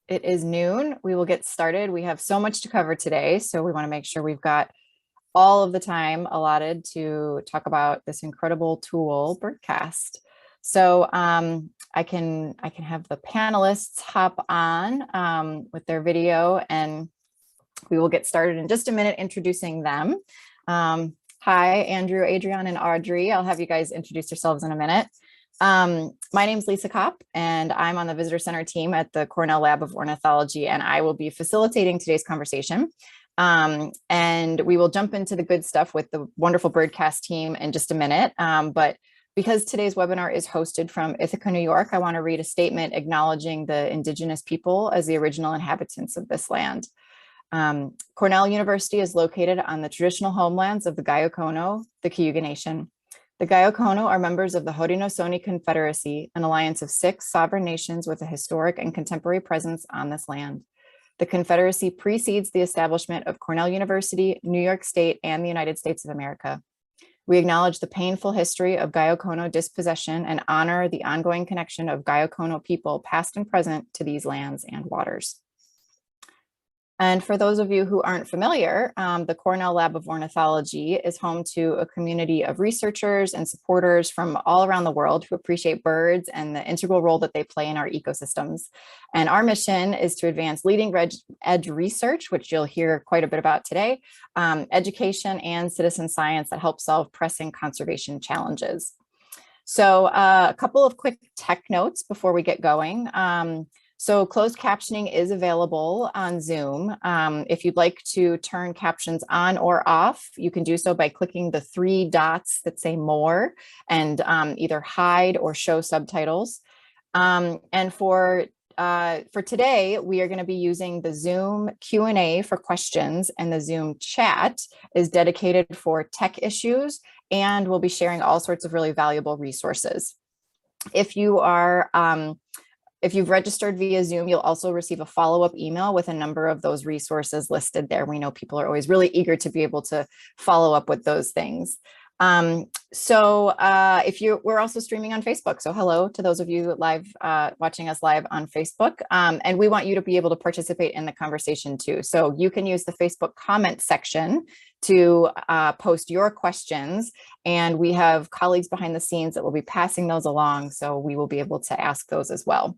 It is noon. We will get started. We have so much to cover today, so we want to make sure we've got all of the time allotted to talk about this incredible tool, BirdCast. So I can have the panelists hop on with their video, and we will get started in just a minute introducing them. Hi, Andrew, Adrian, and Audrey. I'll have you guys introduce yourselves in a minute. My name is Lisa Kopp, and I'm on the Visitor Center team at the Cornell Lab of Ornithology, and I will be facilitating today's conversation. And we will jump into the good stuff with the wonderful BirdCast team in just a minute. But because today's webinar is hosted from Ithaca, New York, I want to read a statement acknowledging the indigenous people as the original inhabitants of this land. Cornell University is located on the traditional homelands of the Gayokono, the Cayuga Nation. The Gayokono are members of the Haudenosaunee Confederacy, an alliance of 6 sovereign nations with a historic and contemporary presence on this land. The Confederacy precedes the establishment of Cornell University, New York State, and the United States of America. We acknowledge the painful history of Gayokono dispossession and honor the ongoing connection of Gayokono people, past and present, to these lands and waters. And for those of you who aren't familiar, the Cornell Lab of Ornithology is home to a community of researchers and supporters from all around the world who appreciate birds and the integral role that they play in our ecosystems. And our mission is to advance leading edge research, which you'll hear quite a bit about today, education and citizen science that help solve pressing conservation challenges. So a couple of quick tech notes before we get going. So closed captioning is available on Zoom. If you'd like to turn captions on or off, you can do so by clicking the 3 dots that say more and either hide or show subtitles. And for today, we are going to be using the Zoom Q&A for questions, and the Zoom chat is dedicated for tech issues, and we'll be sharing all sorts of really valuable resources. If you've registered via Zoom, you'll also receive a follow-up email with a number of those resources listed there. We know people are always really eager to be able to follow up with those things. We're also streaming on Facebook. So hello to those of you live watching us live on Facebook. And we want you to be able to participate in the conversation too. So you can use the Facebook comment section to post your questions. And we have colleagues behind the scenes that will be passing those along. So we will be able to ask those as well.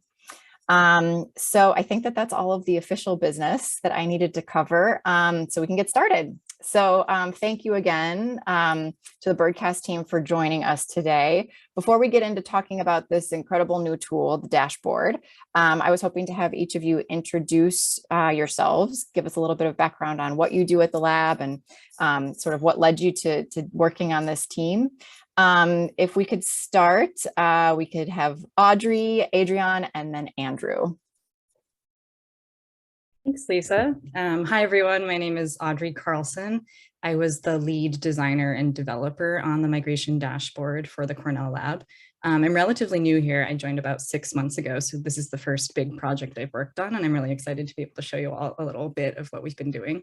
So I think that that's all of the official business that I needed to cover, so we can get started. So thank you again to the BirdCast team for joining us today. Before we get into talking about this incredible new tool, the dashboard, I was hoping to have each of you introduce yourselves, give us a little bit of background on what you do at the lab and sort of what led you to working on this team. If we could start, we could have Audrey, Adrian, and then Andrew. Thanks, Lisa. Hi, everyone. My name is Audrey Carlson. I was the lead designer and developer on the migration dashboard for the Cornell Lab. I'm relatively new here. I joined about 6 months ago, so this is the first big project I've worked on, and I'm really excited to be able to show you all a little bit of what we've been doing.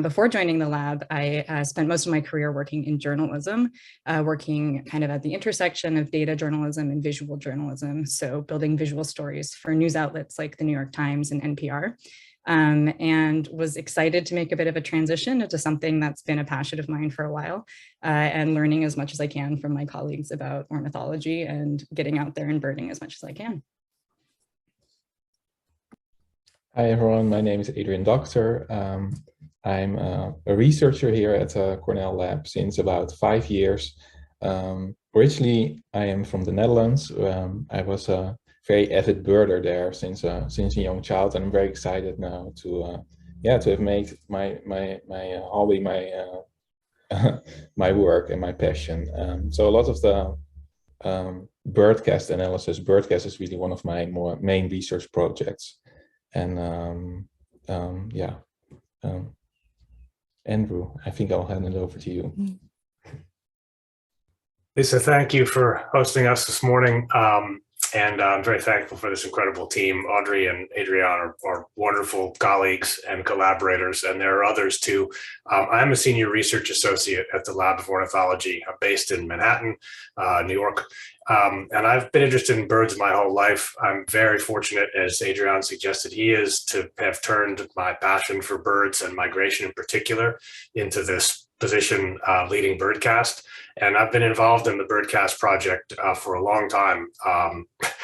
Before joining the lab, I spent most of my career working in journalism, working kind of at the intersection of data journalism and visual journalism, so building visual stories for news outlets like the New York Times and NPR. And was excited to make a bit of a transition into something that's been a passion of mine for a while, and learning as much as I can from my colleagues about ornithology and getting out there and birding as much as I can. Hi everyone, my name is Adrian Doctor. I'm a researcher here at Cornell Lab since about 5 years. Originally, I am from the Netherlands. I was a very avid birder there since a young child, and I'm very excited now to have made my hobby my work and my passion. So a lot of the BirdCast analysis. BirdCast is really one of my main research projects, and Andrew, I think I'll hand it over to you. Lisa, thank you for hosting us this morning. And I'm very thankful for this incredible team. Audrey and Adrian are wonderful colleagues and collaborators, and there are others too. I'm a senior research associate at the Lab of Ornithology. I'm based in Manhattan, New York. And I've been interested in birds my whole life. I'm very fortunate, as Adrian suggested he is, to have turned my passion for birds and migration in particular into this position leading BirdCast. And I've been involved in the BirdCast project for a long time,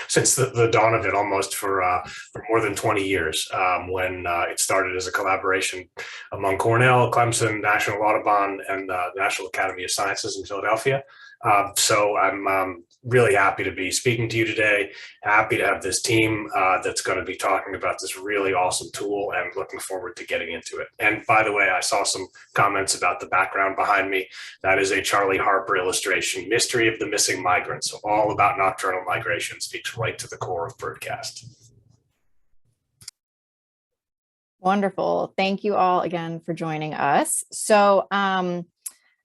since the dawn of it, almost for more than 20 years, when it started as a collaboration among Cornell, Clemson, National Audubon, and the National Academy of Sciences in Philadelphia. So I'm really happy to be speaking to you today, happy to have this team that's going to be talking about this really awesome tool, and looking forward to getting into it. And by the way, I saw some comments about the background behind me. That is a Charlie Harper illustration, Mystery of the Missing Migrant. So all about nocturnal migration, speaks right to the core of BirdCast. Wonderful. Thank you all again for joining us. So,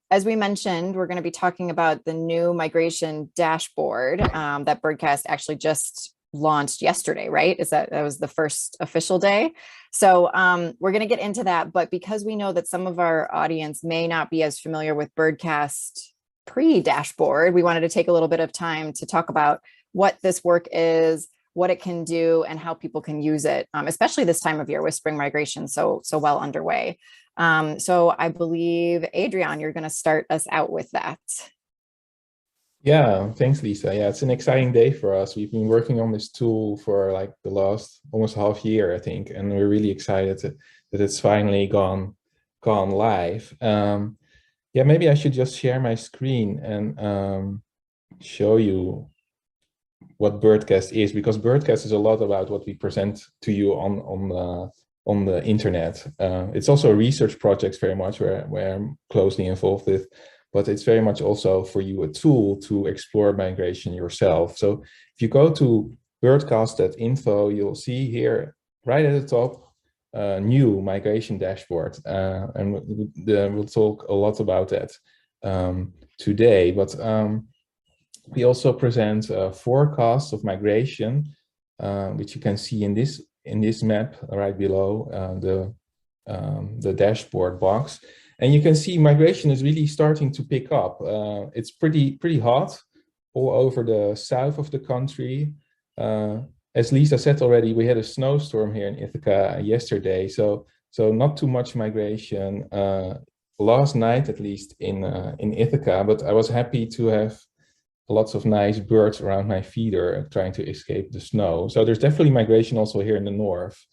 as we mentioned, we're going to be talking about the new migration dashboard that BirdCast actually just launched yesterday, right? That was the first official day. So we're going to get into that, but because we know that some of our audience may not be as familiar with BirdCast pre-dashboard, we wanted to take a little bit of time to talk about what this work is, what it can do, and how people can use it, especially this time of year with spring migration so well underway. So I believe, Adrian, you're going to start us out with that. Yeah, thanks, Lisa. Yeah, it's an exciting day for us. We've been working on this tool for like the last almost half year, I think, and we're really excited that it's finally gone live. Yeah, maybe I should just share my screen and show you what BirdCast is, because BirdCast is a lot about what we present to you on the internet. It's also a research project very much where I'm closely involved with, but it's very much also for you a tool to explore migration yourself. So if you go to birdcast.info, you'll see here right at the top, new migration dashboard. And we'll talk a lot about that today, but we also present forecasts of migration, which you can see in this map right below the dashboard box. And you can see migration is really starting to pick up. It's pretty hot all over the south of the country. As Lisa said already, we had a snowstorm here in Ithaca yesterday, so not too much migration last night, at least in Ithaca. But I was happy to have lots of nice birds around my feeder trying to escape the snow. So there's definitely migration also here in the north.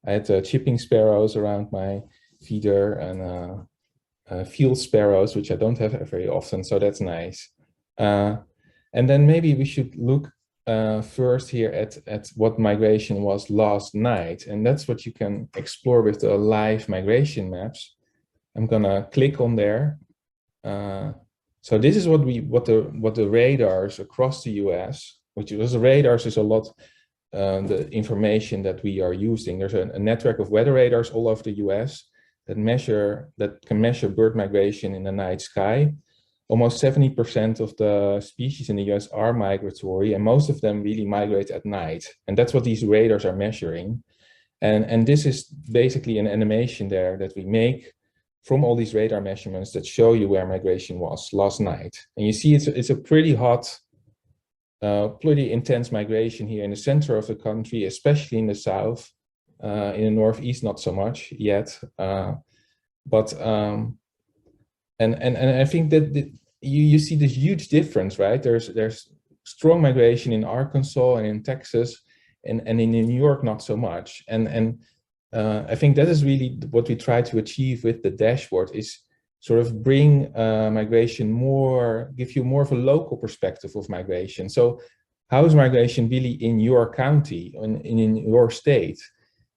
I had chipping sparrows around my feeder and field sparrows, which I don't have very often, so that's nice. And then maybe we should look first here at what migration was last night, and that's what you can explore with the live migration maps. I'm gonna click on there. So this is what the radars across the US, which is the radars is a lot the information that we are using. There's a network of weather radars all over the US that can measure bird migration in the night sky. Almost 70% of the species in the US are migratory, and most of them really migrate at night. And that's what these radars are measuring. And this is basically an animation there that we make from all these radar measurements that show you where migration was last night. And you see it's a pretty hot, pretty intense migration here in the center of the country, especially in the south. In the northeast, not so much yet. But I think that you see this huge difference, right? There's strong migration in Arkansas and in Texas, and in New York, not so much. And I think that is really what we try to achieve with the dashboard, is sort of bring migration give you more of a local perspective of migration. So how is migration really in your county, in your state?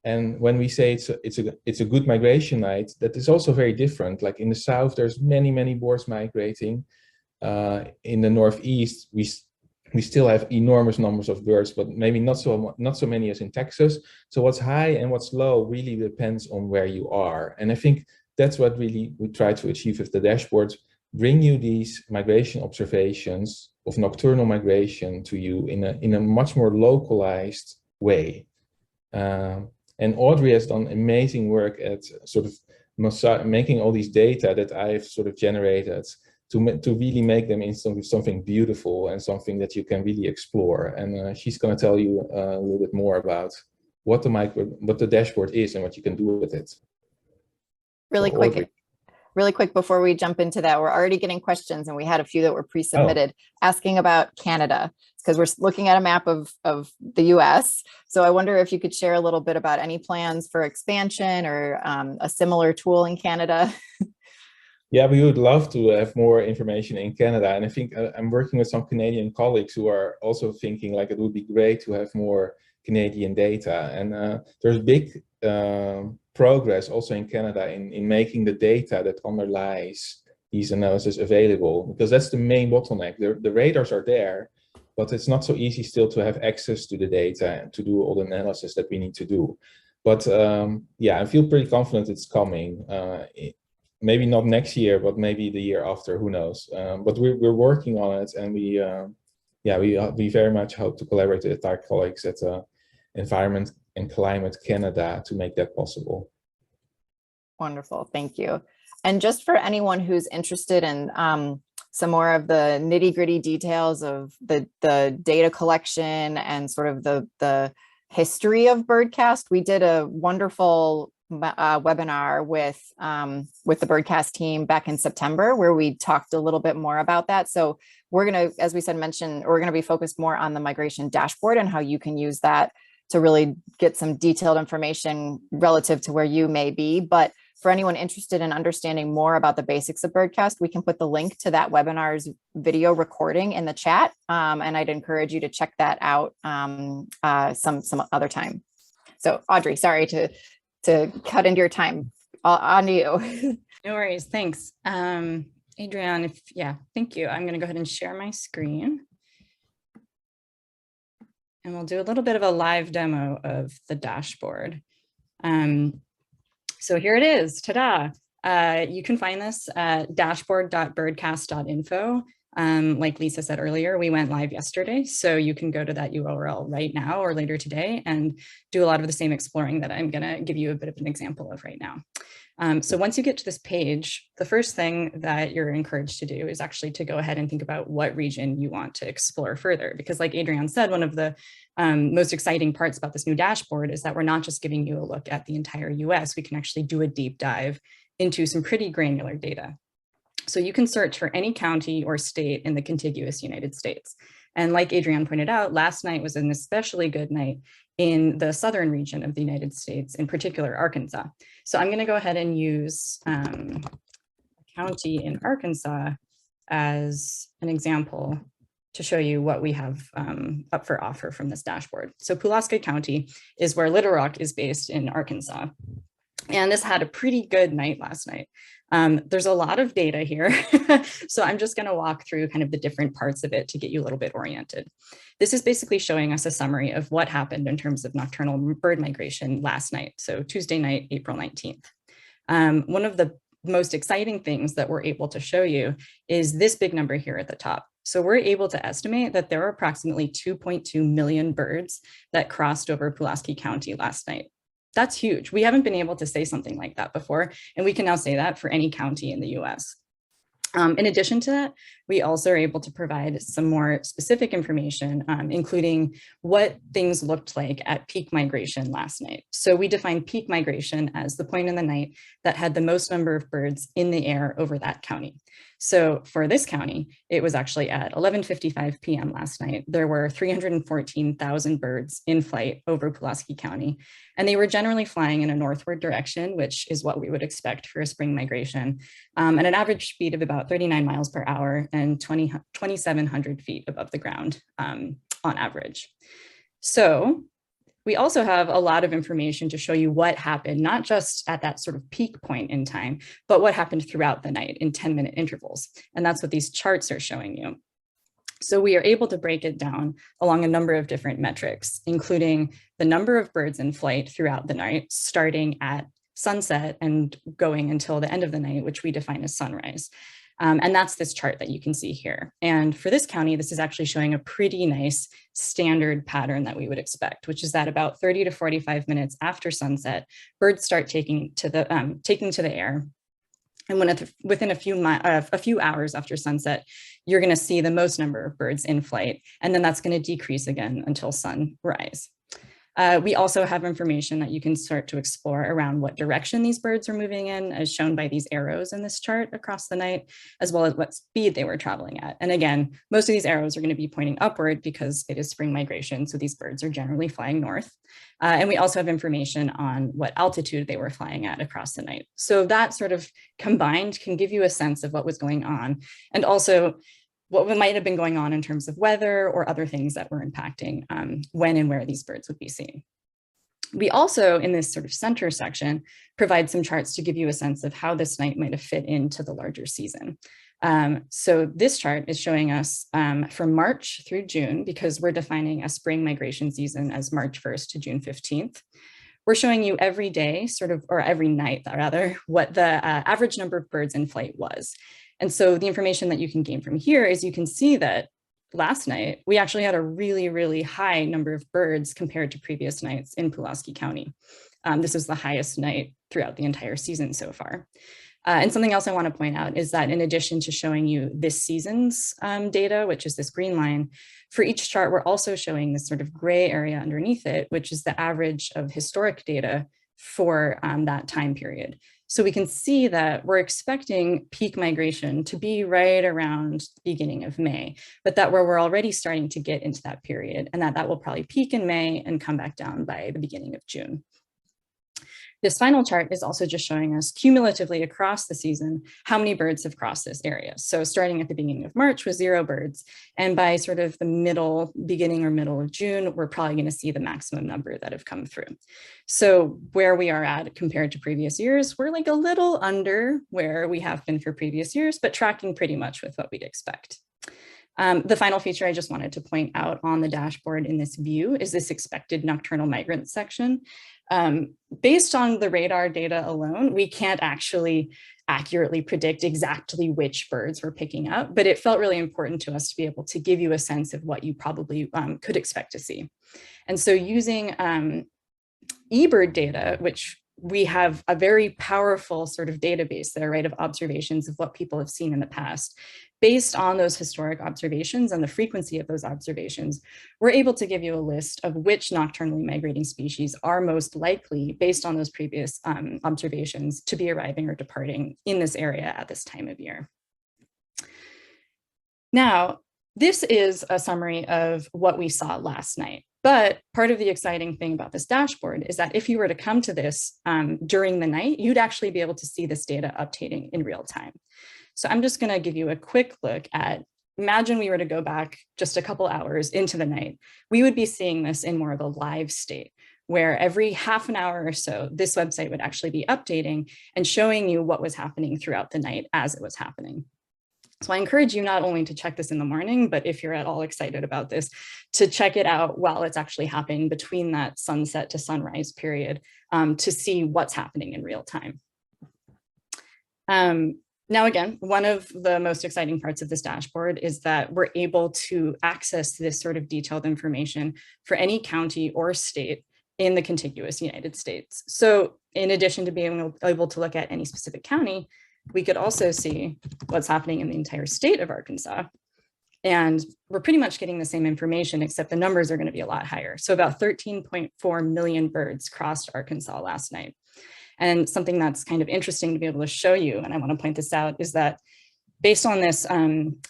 And when we say it's a good migration night, that is also very different. Like in the south, there's many birds migrating. In the northeast, we still have enormous numbers of birds, but maybe not so many as in Texas. So what's high and what's low really depends on where you are. And I think that's what really we try to achieve with the dashboards: bring you these migration observations of nocturnal migration to you in a much more localized way. And Audrey has done amazing work at sort of making all these data that I've sort of generated to really make them into something beautiful and something that you can really explore. And she's going to tell you a little bit more about what the dashboard is and what you can do with it. Really quick before we jump into that, we're already getting questions, and we had a few that were pre-submitted asking about Canada, because we're looking at a map of the US. So I wonder if you could share a little bit about any plans for expansion or a similar tool in Canada. Yeah, we would love to have more information in Canada. And I think I'm working with some Canadian colleagues who are also thinking like it would be great to have more Canadian data. And there's big progress also in Canada in making the data that underlies these analyses available, because that's the main bottleneck. The radars are there, but it's not so easy still to have access to the data and to do all the analysis that we need to do. But yeah, I feel pretty confident it's coming. Maybe not next year, but maybe the year after, who knows. But we're working on it, and we very much hope to collaborate with our colleagues at Environment and Climate Canada to make that possible. Wonderful, thank you. And just for anyone who's interested in some more of the nitty-gritty details of the data collection and sort of the history of BirdCast, we did a wonderful webinar with the BirdCast team back in September, where we talked a little bit more about that. So we're going to, as we said, we're going to be focused more on the migration dashboard and how you can use that to really get some detailed information relative to where you may be. But for anyone interested in understanding more about the basics of BirdCast, we can put the link to that webinar's video recording in the chat. And I'd encourage you to check that out some other time. So Audrey, sorry to cut into your time. On to you. No worries, thanks. Adrienne, thank you. I'm gonna go ahead and share my screen. And we'll do a little bit of a live demo of the dashboard. So here it is, ta-da. You can find this at dashboard.birdcast.info. Like Lisa said earlier, we went live yesterday, so you can go to that URL right now or later today and do a lot of the same exploring that I'm gonna give you a bit of an example of right now. So once you get to this page, the first thing that you're encouraged to do is actually to go ahead and think about what region you want to explore further. Because like Adrienne said, one of the most exciting parts about this new dashboard is that we're not just giving you a look at the entire US, we can actually do a deep dive into some pretty granular data. So you can search for any county or state in the contiguous United States. And like Adrienne pointed out, last night was an especially good night in the southern region of the United States, in particular, Arkansas. So I'm gonna go ahead and use a county in Arkansas as an example to show you what we have up for offer from this dashboard. So Pulaski County is where Little Rock is based in Arkansas. And this had a pretty good night last night. There's a lot of data here, so I'm just going to walk through kind of the different parts of it to get you a little bit oriented. This is basically showing us a summary of what happened in terms of nocturnal bird migration last night, so Tuesday night, April 19th. One of the most exciting things that we're able to show you is this big number here at the top. So we're able to estimate that there were approximately 2.2 million birds that crossed over Pulaski County last night. That's huge. We haven't been able to say something like that before, and we can now say that for any county in the US. In addition to that, we also are able to provide some more specific information, including what things looked like at peak migration last night. So we define peak migration as the point in the night that had the most number of birds in the air over that county. So for this county, it was actually at 11:55 p.m. last night. There were 314,000 birds in flight over Pulaski County, and they were generally flying in a northward direction, which is what we would expect for a spring migration, at an average speed of about 39 miles per hour and 2,700 feet above the ground on average. So we also have a lot of information to show you what happened, not just at that sort of peak point in time, but what happened throughout the night in 10-minute intervals. And that's what these charts are showing you. So we are able to break it down along a number of different metrics, including the number of birds in flight throughout the night, starting at sunset and going until the end of the night, which we define as sunrise. And that's this chart that you can see here. And for this county, this is actually showing a pretty nice standard pattern that we would expect, which is that about 30 to 45 minutes after sunset, birds start taking to the air. And within a few hours after sunset, you're going to see the most number of birds in flight, and then that's going to decrease again until sunrise. We also have information that you can start to explore around what direction these birds are moving in, as shown by these arrows in this chart across the night, as well as what speed they were traveling at. And again, most of these arrows are going to be pointing upward because it is spring migration, so these birds are generally flying north. And we also have information on what altitude they were flying at across the night. So that sort of combined can give you a sense of what was going on, and also what might have been going on in terms of weather or other things that were impacting when and where these birds would be seen. We also, in this sort of center section, provide some charts to give you a sense of how this night might have fit into the larger season. So this chart is showing us from March through June, because we're defining a spring migration season as March 1st to June 15th. We're showing you every day, or every night rather, what the average number of birds in flight was. And so the information that you can gain from here is you can see that last night, we actually had a really, really high number of birds compared to previous nights in Pulaski County. This is the highest night throughout the entire season so far. And something else I want to point out is that in addition to showing you this season's data, which is this green line, for each chart, we're also showing this sort of gray area underneath it, which is the average of historic data for that time period. So we can see that we're expecting peak migration to be right around the beginning of May, but that we're already starting to get into that period, and that will probably peak in May and come back down by the beginning of June. This final chart is also just showing us cumulatively across the season how many birds have crossed this area. So starting at the beginning of March with 0 birds, and by sort of the beginning or middle of June, we're probably going to see the maximum number that have come through. So where we are at compared to previous years, we're like a little under where we have been for previous years, but tracking pretty much with what we'd expect. The final feature I just wanted to point out on the dashboard in this view is this expected nocturnal migrant section. Based on the radar data alone, we can't actually accurately predict exactly which birds we're picking up, but it felt really important to us to be able to give you a sense of what you probably could expect to see. And so using eBird data, which we have a very powerful sort of database there, right, of observations of what people have seen in the past. Based on those historic observations and the frequency of those observations, we're able to give you a list of which nocturnally migrating species are most likely, based on those previous observations, to be arriving or departing in this area at this time of year. Now, this is a summary of what we saw last night. But part of the exciting thing about this dashboard is that if you were to come to this during the night, you'd actually be able to see this data updating in real time. So I'm just going to give you a quick look at, imagine we were to go back just a couple hours into the night. We would be seeing this in more of a live state, where every half an hour or so, this website would actually be updating and showing you what was happening throughout the night as it was happening. So I encourage you not only to check this in the morning, but if you're at all excited about this, to check it out while it's actually happening between that sunset to sunrise period to see what's happening in real time. Now, again, one of the most exciting parts of this dashboard is that we're able to access this sort of detailed information for any county or state in the contiguous United States. So in addition to being able to look at any specific county, we could also see what's happening in the entire state of Arkansas. And we're pretty much getting the same information, except the numbers are going to be a lot higher. So about 13.4 million birds crossed Arkansas last night. And something that's kind of interesting to be able to show you, and I want to point this out, is that based on this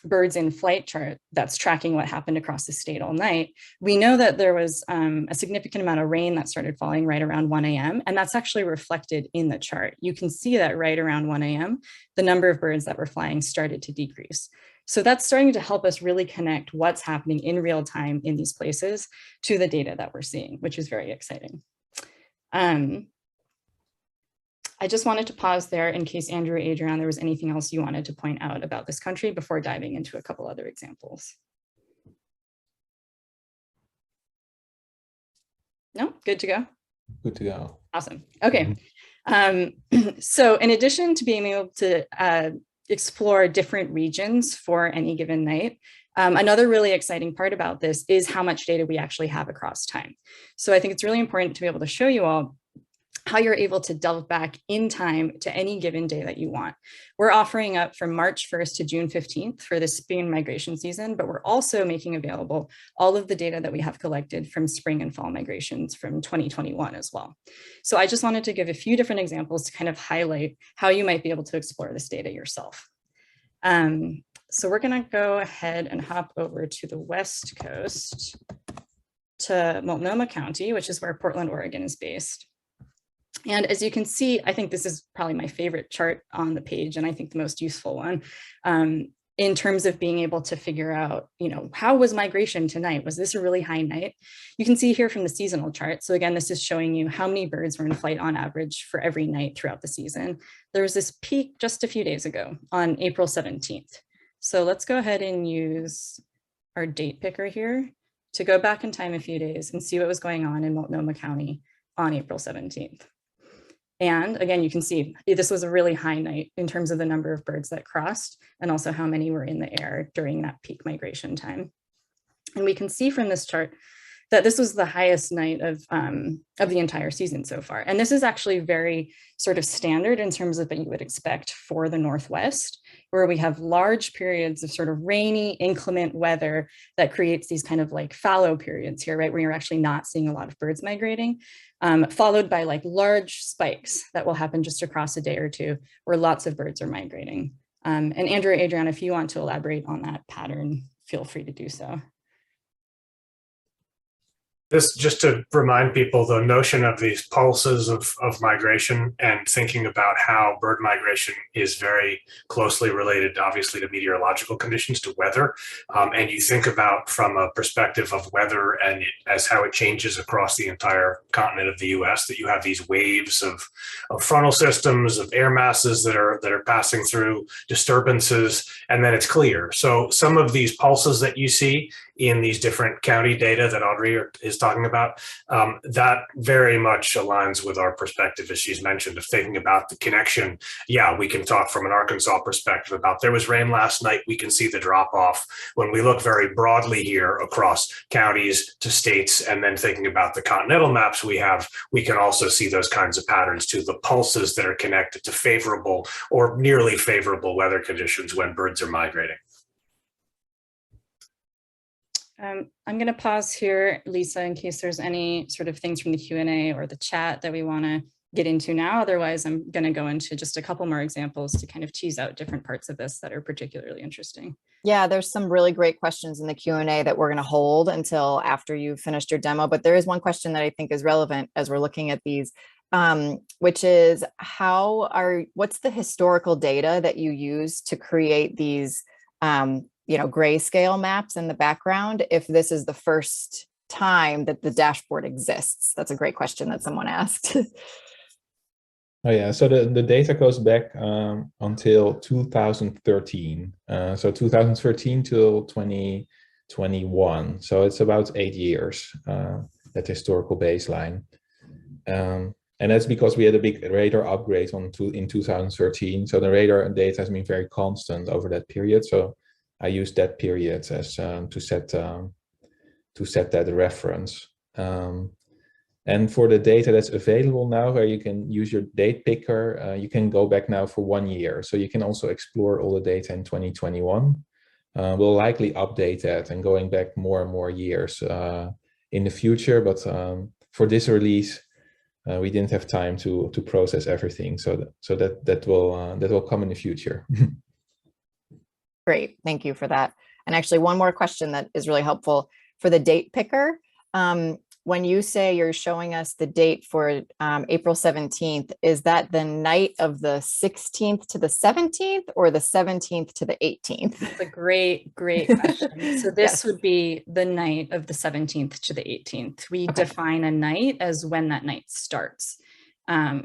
birds in flight chart that's tracking what happened across the state all night, we know that there was a significant amount of rain that started falling right around 1 a.m. And that's actually reflected in the chart. You can see that right around 1 a.m., the number of birds that were flying started to decrease. So that's starting to help us really connect what's happening in real time in these places to the data that we're seeing, which is very exciting. I just wanted to pause there in case Andrew or Adrian, there was anything else you wanted to point out about this country before diving into a couple other examples. No, good to go? Good to go. Awesome. Okay. So in addition to being able to explore different regions for any given night. Another really exciting part about this is how much data we actually have across time. So I think it's really important to be able to show you all how you're able to delve back in time to any given day that you want. We're offering up from March 1st to June 15th for the spring migration season, but we're also making available all of the data that we have collected from spring and fall migrations from 2021 as well. So I just wanted to give a few different examples to kind of highlight how you might be able to explore this data yourself. So we're gonna go ahead and hop over to the West Coast to Multnomah County, which is where Portland, Oregon is based. And as you can see, I think this is probably my favorite chart on the page, and I think the most useful one in terms of being able to figure out, how was migration tonight? Was this a really high night? You can see here from the seasonal chart. So again, this is showing you how many birds were in flight on average for every night throughout the season. There was this peak just a few days ago on April 17th. So let's go ahead and use our date picker here to go back in time a few days and see what was going on in Multnomah County on April 17th. And again, you can see this was a really high night in terms of the number of birds that crossed and also how many were in the air during that peak migration time. And we can see from this chart that this was the highest night of the entire season so far. And this is actually very sort of standard in terms of what you would expect for the Northwest, where we have large periods of sort of rainy, inclement weather that creates these kind of like fallow periods here, right, where you're actually not seeing a lot of birds migrating, followed by like large spikes that will happen just across a day or two, where lots of birds are migrating. And Andrew or Adriana, if you want to elaborate on that pattern, feel free to do so. This, just to remind people, the notion of these pulses of migration and thinking about how bird migration is very closely related, obviously, to meteorological conditions, to weather. And you think about from a perspective of weather and as how it changes across the entire continent of the US, that you have these waves of frontal systems, of air masses that are passing through, disturbances, and then it's clear. So some of these pulses that you see in these different county data that Audrey is talking about, that very much aligns with our perspective, as she's mentioned, of thinking about the connection. Yeah, we can talk from an Arkansas perspective about there was rain last night, we can see the drop off. When we look very broadly here across counties to states, and then thinking about the continental maps we have, we can also see those kinds of patterns to the pulses that are connected to favorable or nearly favorable weather conditions when birds are migrating. I'm going to pause here, Lisa, in case there's any sort of things from the Q&A or the chat that we want to get into now. Otherwise, I'm going to go into just a couple more examples to kind of tease out different parts of this that are particularly interesting. Yeah, there's some really great questions in the Q&A that we're going to hold until after you've finished your demo. But there is one question that I think is relevant as we're looking at these, which is what's the historical data that you use to create these grayscale maps in the background, if this is the first time that the dashboard exists? That's a great question that someone asked. Oh yeah, so the data goes back until 2013. So 2013 till 2021. So it's about 8 years, that historical baseline. And that's because we had a big radar upgrade in 2013. So the radar data has been very constant over that period. So I use that period as to set that reference. And for the data that's available now, where you can use your date picker, you can go back now for 1 year. So you can also explore all the data in 2021. We'll likely update that and going back more and more years in the future. But for this release, we didn't have time to process everything. So that will come in the future. Great, thank you for that. And actually one more question that is really helpful for the date picker. When you say you're showing us the date for April 17th, is that the night of the 16th to the 17th or the 17th to the 18th? That's a great question. So this would be the night of the 17th to the 18th. We define a night as when that night starts.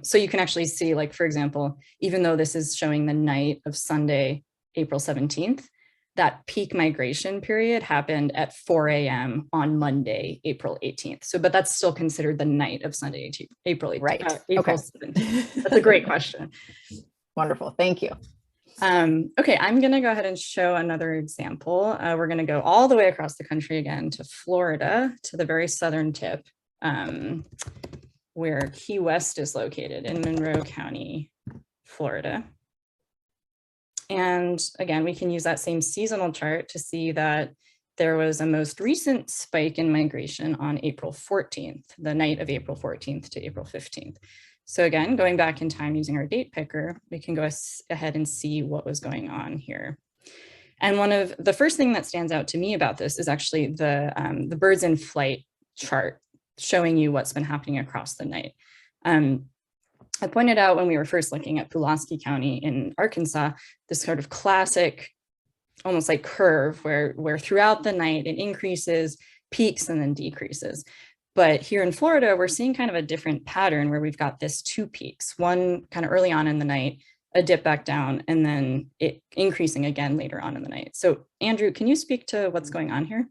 So you can actually see, like, for example, even though this is showing the night of Sunday, April 17th, that peak migration period happened at 4 a.m. on Monday, April 18th. So, but that's still considered the night of Sunday, April 18th. Right. April 17th. That's a great question. Wonderful. Thank you. Okay, I'm going to go ahead and show another example. We're going to go all the way across the country again to Florida, to the very southern tip, where Key West is located in Monroe County, Florida. And again, we can use that same seasonal chart to see that there was a most recent spike in migration on April 14th, the night of April 14th to April 15th. So again, going back in time using our date picker, we can go ahead and see what was going on here. And one of the first thing that stands out to me about this is actually the birds in flight chart showing you what's been happening across the night. I pointed out when we were first looking at Pulaski County in Arkansas, this sort of classic, almost like curve where throughout the night it increases, peaks, and then decreases. But here in Florida, we're seeing kind of a different pattern where we've got this two peaks, one kind of early on in the night, a dip back down, and then it increasing again later on in the night. So Andrew, can you speak to what's going on here?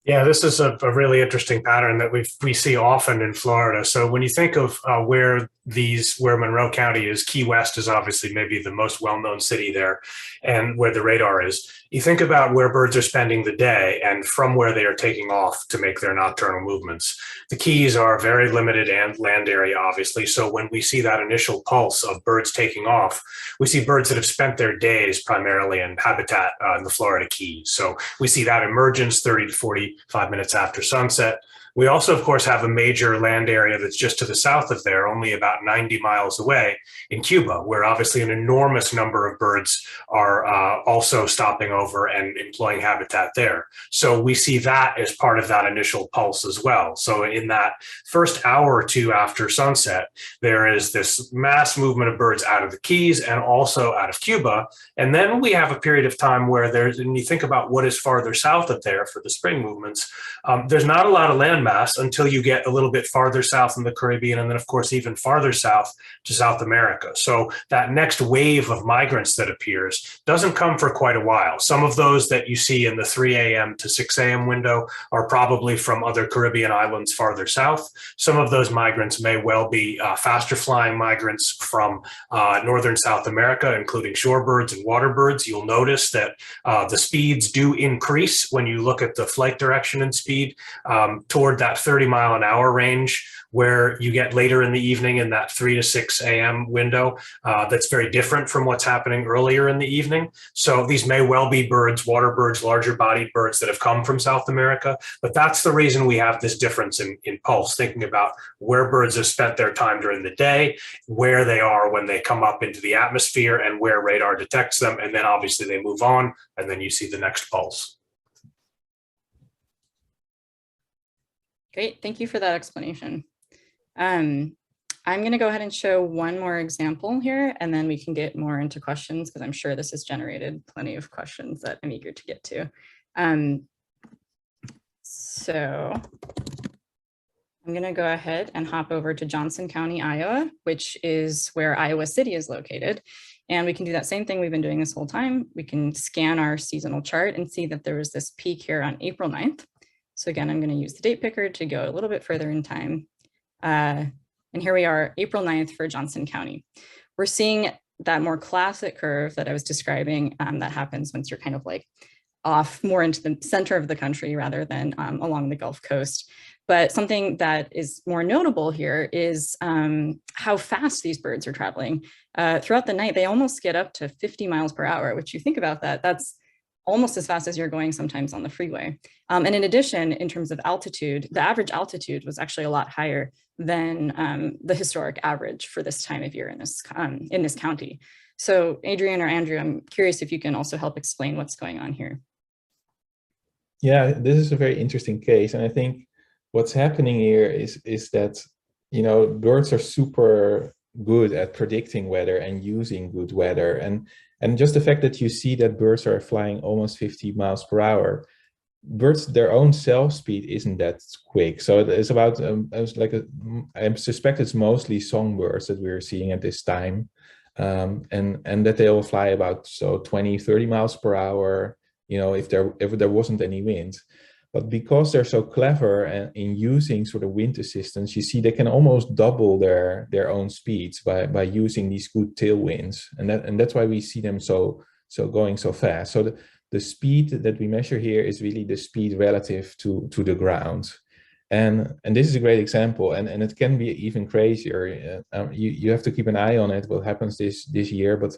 Yeah, this is a really interesting pattern that we see often in Florida. So when you think of where Monroe County is, Key West is obviously maybe the most well-known city there, and where the radar is. You think about where birds are spending the day and from where they are taking off to make their nocturnal movements. The Keys are very limited and land area, obviously. So when we see that initial pulse of birds taking off, we see birds that have spent their days primarily in habitat in the Florida Keys. So we see that emergence 30 to 45 minutes after sunset. We also, of course, have a major land area that's just to the south of there, only about 90 miles away in Cuba, where obviously an enormous number of birds are also stopping over and employing habitat there. So we see that as part of that initial pulse as well. So in that first hour or two after sunset, there is this mass movement of birds out of the Keys and also out of Cuba. And then we have a period of time where and you think about what is farther south of there for the spring movements, there's not a lot of land mass until you get a little bit farther south in the Caribbean, and then of course even farther south to South America. So that next wave of migrants that appears doesn't come for quite a while. Some of those that you see in the 3 a.m. to 6 a.m. window are probably from other Caribbean islands farther south. Some of those migrants may well be faster flying migrants from northern South America, including shorebirds and water birds. You'll notice that the speeds do increase when you look at the flight direction and speed toward that 30-mile-an-hour range, where you get later in the evening in that 3 to 6 a.m. window. That's very different from what's happening earlier in the evening. So these may well be birds, water birds, larger bodied birds that have come from South America. But that's the reason we have this difference in pulse, thinking about where birds have spent their time during the day, where they are when they come up into the atmosphere, and where radar detects them. And then obviously they move on, and then you see the next pulse. Great, thank you for that explanation. I'm going to go ahead and show one more example here, and then we can get more into questions, because I'm sure this has generated plenty of questions that I'm eager to get to. So I'm going to go ahead and hop over to Johnson County, Iowa, which is where Iowa City is located. And we can do that same thing we've been doing this whole time. We can scan our seasonal chart and see that there was this peak here on April 9th. So again, I'm going to use the date picker to go a little bit further in time. And here we are, April 9th for Johnson County. We're seeing that more classic curve that I was describing that happens once you're kind of like off more into the center of the country rather than along the Gulf Coast. But something that is more notable here is how fast these birds are traveling. Throughout the night, they almost get up to 50 miles per hour, which you think about that, that's almost as fast as you're going sometimes on the freeway. And in addition, in terms of altitude, the average altitude was actually a lot higher than the historic average for this time of year in this county. So Adrian or Andrew, I'm curious if you can also help explain what's going on here. Yeah, this is a very interesting case. And I think what's happening here is that, you know, birds are super good at predicting weather and using good weather. And just the fact that you see that birds are flying almost 50 miles per hour, birds, their own self speed isn't that quick. So it's about, I suspect it's mostly songbirds that we're seeing at this time. And that they will fly about 20, 30 miles per hour, you know, if there wasn't any wind. But because they're so clever in using sort of wind assistance, you see they can almost double their own speeds by using these good tailwinds, and that's why we see them so going so fast. So the speed that we measure here is really the speed relative to the ground. And this is a great example, and it can be even crazier. You have to keep an eye on it, what happens this year, but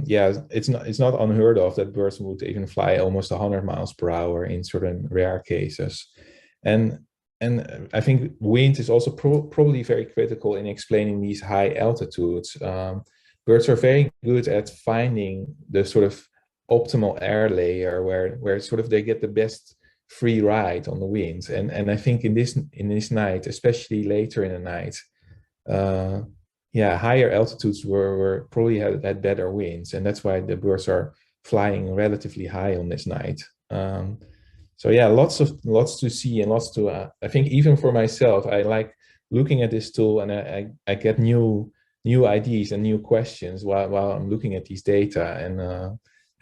yeah, it's not unheard of that birds would even fly almost 100 miles per hour in certain rare cases. And I think wind is also probably very critical in explaining these high altitudes. Birds are very good at finding the sort of optimal air layer where sort of they get the best free ride on the winds, and I think in this night, especially later in the night, yeah, higher altitudes were probably had better winds, and that's why the birds are flying relatively high on this night. So yeah, lots to see and lots to I think even for myself, I like looking at this tool, and I get new ideas and new questions while I'm looking at these data,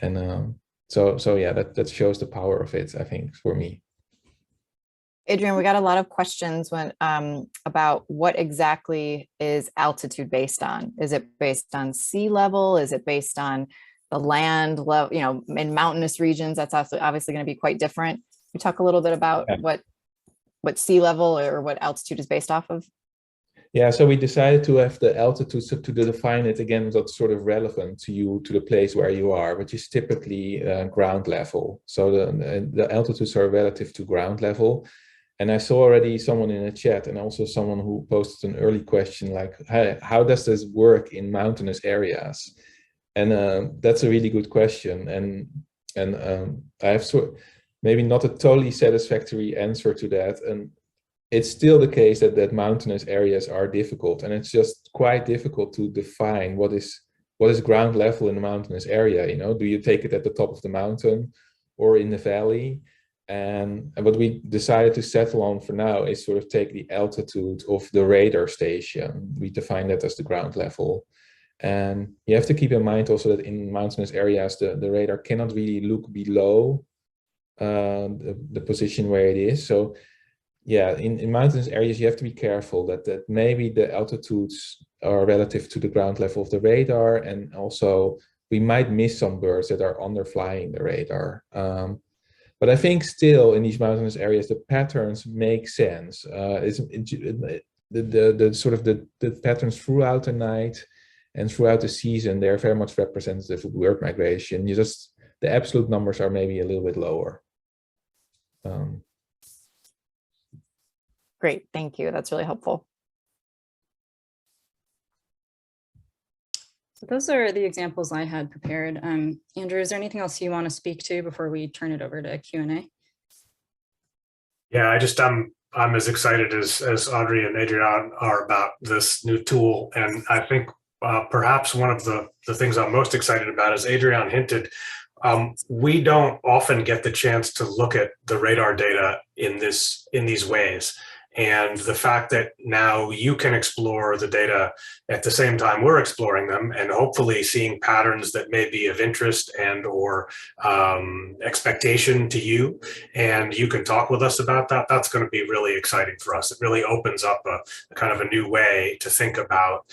and so yeah, that shows the power of it, I think, for me. Adrian, we got a lot of questions about what exactly is altitude based on. Is it based on sea level? Is it based on the land level? You know, in mountainous regions, that's obviously going to be quite different. You talk a little bit about what sea level or what altitude is based off of. Yeah, so we decided to have the altitude to define it again, that's sort of relevant to you, to the place where you are, which is typically ground level. So the altitudes are relative to ground level. And I saw already someone in the chat, and also someone who posted an early question like, how does this work in mountainous areas? And that's a really good question. And I have maybe not a totally satisfactory answer to that. And it's still the case that mountainous areas are difficult, and it's just quite difficult to define what is ground level in a mountainous area. You know, do you take it at the top of the mountain or in the valley? And what we decided to settle on for now is sort of take the altitude of the radar station. We define that as the ground level. And you have to keep in mind also that in mountainous areas, the radar cannot really look below the position where it is. So yeah, in mountainous areas, you have to be careful that maybe the altitudes are relative to the ground level of the radar, and also we might miss some birds that are underflying the radar. But I think still in these mountainous areas, the patterns make sense. The sort of the patterns throughout the night and throughout the season, they're very much representative of bird migration. The absolute numbers are maybe a little bit lower. Great, thank you. That's really helpful. So those are the examples I had prepared. Andrew, is there anything else you want to speak to before we turn it over to Q&A? Yeah, I'm as excited as Audrey and Adrian are about this new tool, and I think perhaps one of the things I'm most excited about, as Adrian hinted, we don't often get the chance to look at the radar data in these ways. And the fact that now you can explore the data at the same time we're exploring them, and hopefully seeing patterns that may be of interest and or expectation to you, and you can talk with us about that, that's going to be really exciting for us. It really opens up a kind of a new way to think about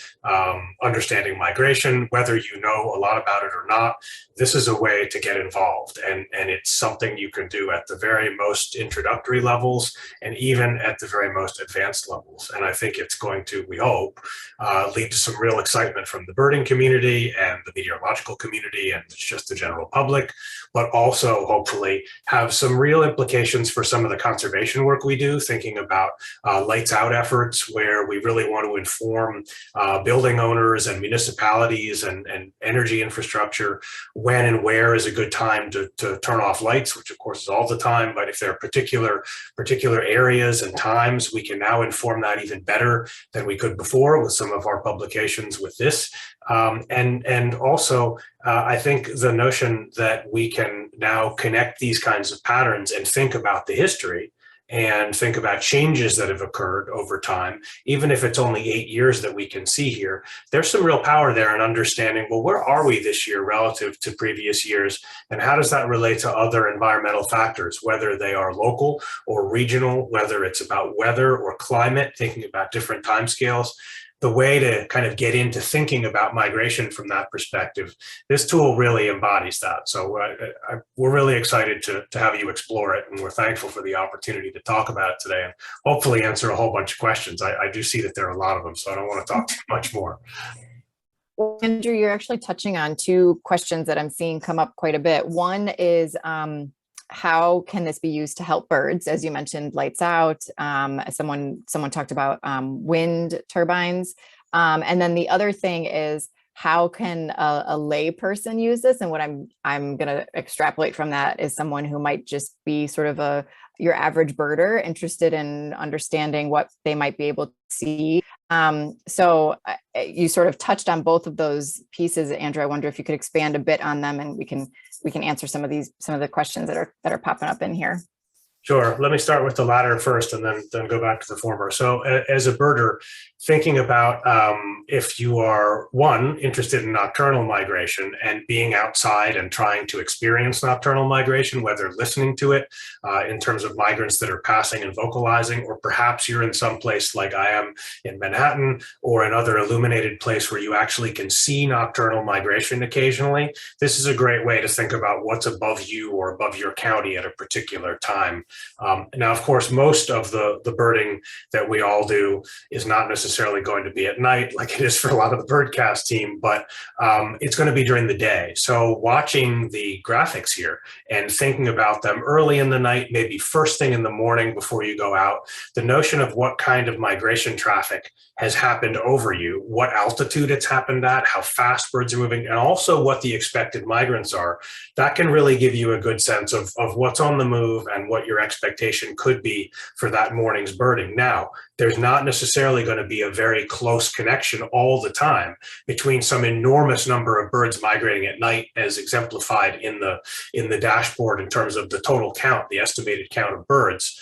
understanding migration, whether you know a lot about it or not. This is a way to get involved, and it's something you can do at the very most introductory levels and even at the very most advanced levels. And I think it's going to, we hope, lead to some real excitement from the birding community and the meteorological community and just the general public, but also hopefully have some real implications for some of the conservation work we do, thinking about lights out efforts where we really want to inform building owners and municipalities and energy infrastructure when and where is a good time to turn off lights, which of course is all the time, but if there are particular areas and times, we can now inform that even better than we could before with some of our publications with this. And also, I think the notion that we can now connect these kinds of patterns and think about the history and think about changes that have occurred over time, even if it's only 8 years that we can see here, there's some real power there in understanding, well, where are we this year relative to previous years? And how does that relate to other environmental factors, whether they are local or regional, whether it's about weather or climate, thinking about different timescales? The way to kind of get into thinking about migration from that perspective, this tool really embodies that. So we're really excited to have you explore it, and we're thankful for the opportunity to talk about it today and hopefully answer a whole bunch of questions. I do see that there are a lot of them, so I don't want to talk too much more. Well, Andrew, you're actually touching on two questions that I'm seeing come up quite a bit. One is, how can this be used to help birds? As you mentioned, lights out. Someone talked about wind turbines. And then the other thing is, how can a lay person use this? And what I'm going to extrapolate from that is someone who might just be sort of your average birder, interested in understanding what they might be able to see. So you sort of touched on both of those pieces, Andrew. I wonder if you could expand a bit on them, and we can answer some of the questions that are popping up in here. Sure. Let me start with the latter first and then go back to the former. So as a birder, thinking about if you are, one, interested in nocturnal migration and being outside and trying to experience nocturnal migration, whether listening to it in terms of migrants that are passing and vocalizing, or perhaps you're in some place like I am in Manhattan or another illuminated place where you actually can see nocturnal migration occasionally, this is a great way to think about what's above you or above your county at a particular time. Now, of course, most of the birding that we all do is not necessarily going to be at night like it is for a lot of the BirdCast team, but it's going to be during the day. So watching the graphics here and thinking about them early in the night, maybe first thing in the morning before you go out, the notion of what kind of migration traffic has happened over you, what altitude it's happened at, how fast birds are moving, and also what the expected migrants are, that can really give you a good sense of what's on the move and what your expectation could be for that morning's birding. Now, there's not necessarily going to be a very close connection all the time between some enormous number of birds migrating at night, as exemplified in the dashboard in terms of the total count, the estimated count of birds.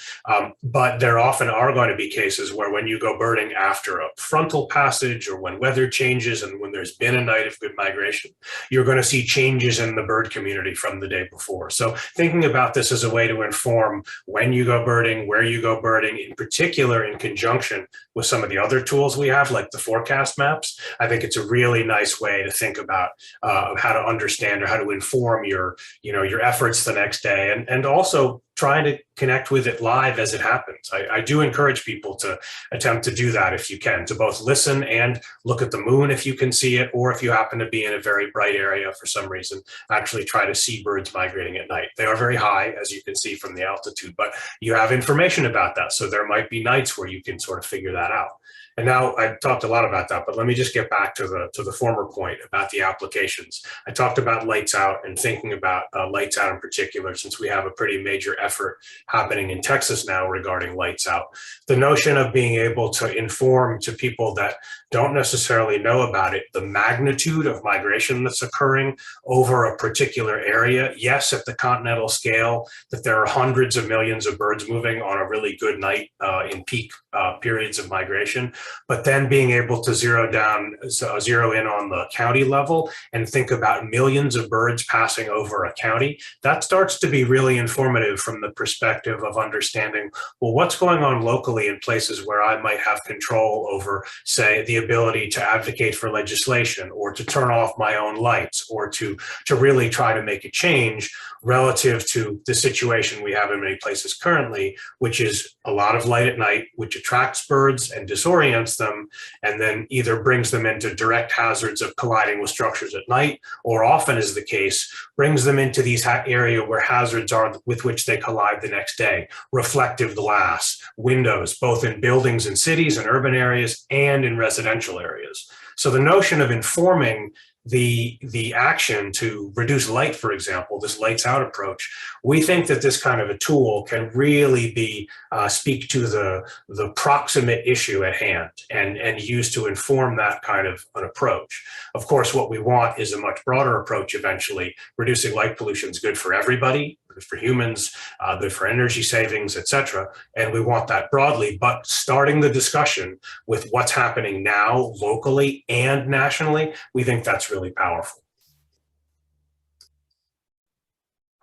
But there often are going to be cases where when you go birding after a frontal passage or when weather changes and when there's been a night of good migration, you're going to see changes in the bird community from the day before. So thinking about this as a way to inform when you go birding, where you go birding, in particular in conjunction with some of the other tools we have, like the forecast maps, I think it's a really nice way to think about how to understand or how to inform your efforts the next day, and also trying to connect with it live as it happens. I do encourage people to attempt to do that if you can, to both listen and look at the moon if you can see it, or if you happen to be in a very bright area for some reason, actually try to see birds migrating at night. They are very high, as you can see from the altitude, but you have information about that. So there might be nights where you can sort of figure that out. And now I've talked a lot about that, but let me just get back to the former point about the applications. I talked about lights out and thinking about lights out in particular, since we have a pretty major effort happening in Texas now regarding lights out. The notion of being able to inform to people that don't necessarily know about it, the magnitude of migration that's occurring over a particular area. Yes, at the continental scale, that there are hundreds of millions of birds moving on a really good night in peak periods of migration, but then being able to zero in on the county level and think about millions of birds passing over a county, that starts to be really informative from the perspective of understanding, well, what's going on locally in places where I might have control over, say, the ability to advocate for legislation or to turn off my own lights or to really try to make a change relative to the situation we have in many places currently, which is a lot of light at night, which attracts birds and disorients them, and then either brings them into direct hazards of colliding with structures at night, or often is the case, brings them into these areas where hazards are with which they collide the next day. Reflective glass, windows, both in buildings in cities and urban areas and in residential areas. So the notion of informing the action to reduce light, for example, this lights out approach, we think that this kind of a tool can really be speak to the proximate issue at hand and use to inform that kind of an approach. Of course, what we want is a much broader approach eventually. Reducing light pollution is good for everybody, good for humans, good for energy savings, etc. And we want that broadly, but starting the discussion with what's happening now locally and nationally, we think that's really powerful.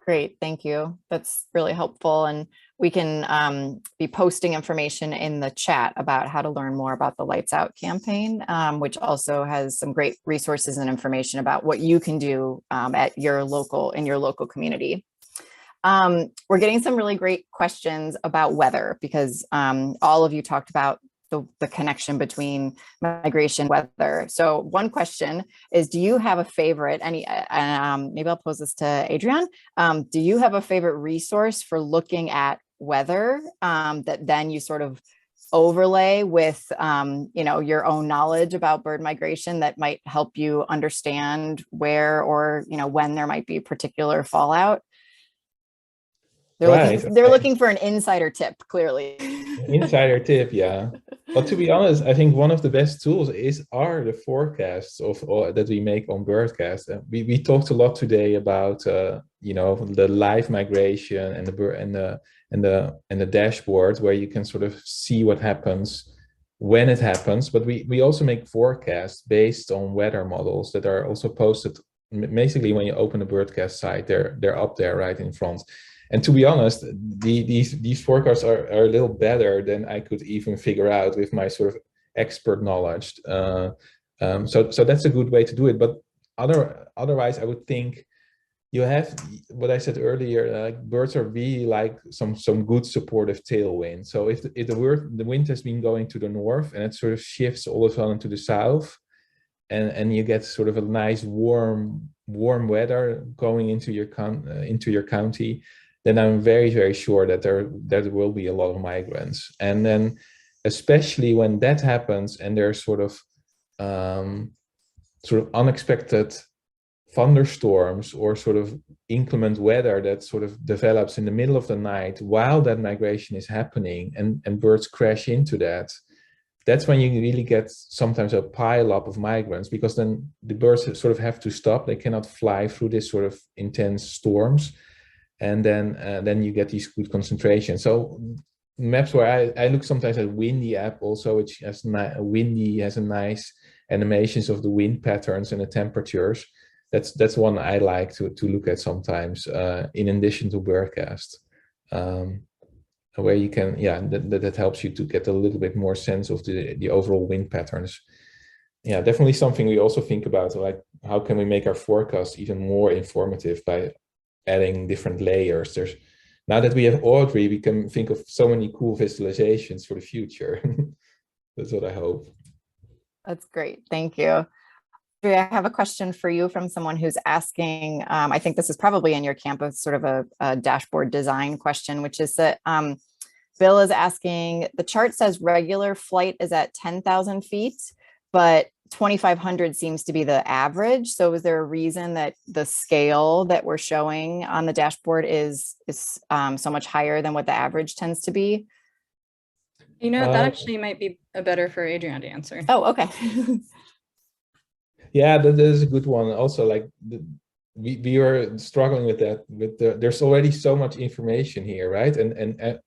Great, thank you. That's really helpful. And we can be posting information in the chat about how to learn more about the Lights Out campaign, which also has some great resources and information about what you can do in your local community. We're getting some really great questions about weather because all of you talked about the connection between migration and weather. So one question is, do you have a favorite, maybe I'll pose this to Adrian. Do you have a favorite resource for looking at weather that then you sort of overlay with, your own knowledge about bird migration that might help you understand where or, when there might be particular fallout? They're looking for an insider tip, clearly. Insider tip, yeah. But to be honest, I think one of the best tools are the forecasts that we make on BirdCast. We talked a lot today about the live migration and the dashboard where you can sort of see what happens when it happens. But we also make forecasts based on weather models that are also posted. Basically, when you open the BirdCast site, they're up there right in front. And to be honest, these forecasts are a little better than I could even figure out with my sort of expert knowledge. So that's a good way to do it. But otherwise, I would think you have what I said earlier. Like birds are really like some good supportive tailwind. So if the wind has been going to the north and it sort of shifts all of a sudden to the south, and you get sort of a nice warm weather going into your county, then I'm very, very sure that there will be a lot of migrants. And then especially when that happens and there's sort of unexpected thunderstorms or sort of inclement weather that sort of develops in the middle of the night while that migration is happening and birds crash into that, that's when you really get sometimes a pile up of migrants, because then the birds sort of have to stop. They cannot fly through this sort of intense storms. And then you get these good concentrations. So maps where I look sometimes at Windy app also, which has Windy has a nice animations of the wind patterns and the temperatures. That's one I like to look at sometimes, in addition to BirdCast, where you can, that helps you to get a little bit more sense of the overall wind patterns. Yeah, definitely something we also think about, like how can we make our forecast even more informative by adding different layers. Now that we have Audrey, we can think of so many cool visualizations for the future. That's what I hope. That's great. Thank you. Audrey, I have a question for you from someone who's asking, I think this is probably in your camp of sort of a dashboard design question, which is that Bill is asking, the chart says regular flight is at 10,000 feet, but 2,500 seems to be the average. So is there a reason that the scale that we're showing on the dashboard is so much higher than what the average tends to be? That actually might be better for Adrian to answer. Oh, okay. Yeah, that is a good one. Also, like we are struggling with that. There's already so much information here, right? And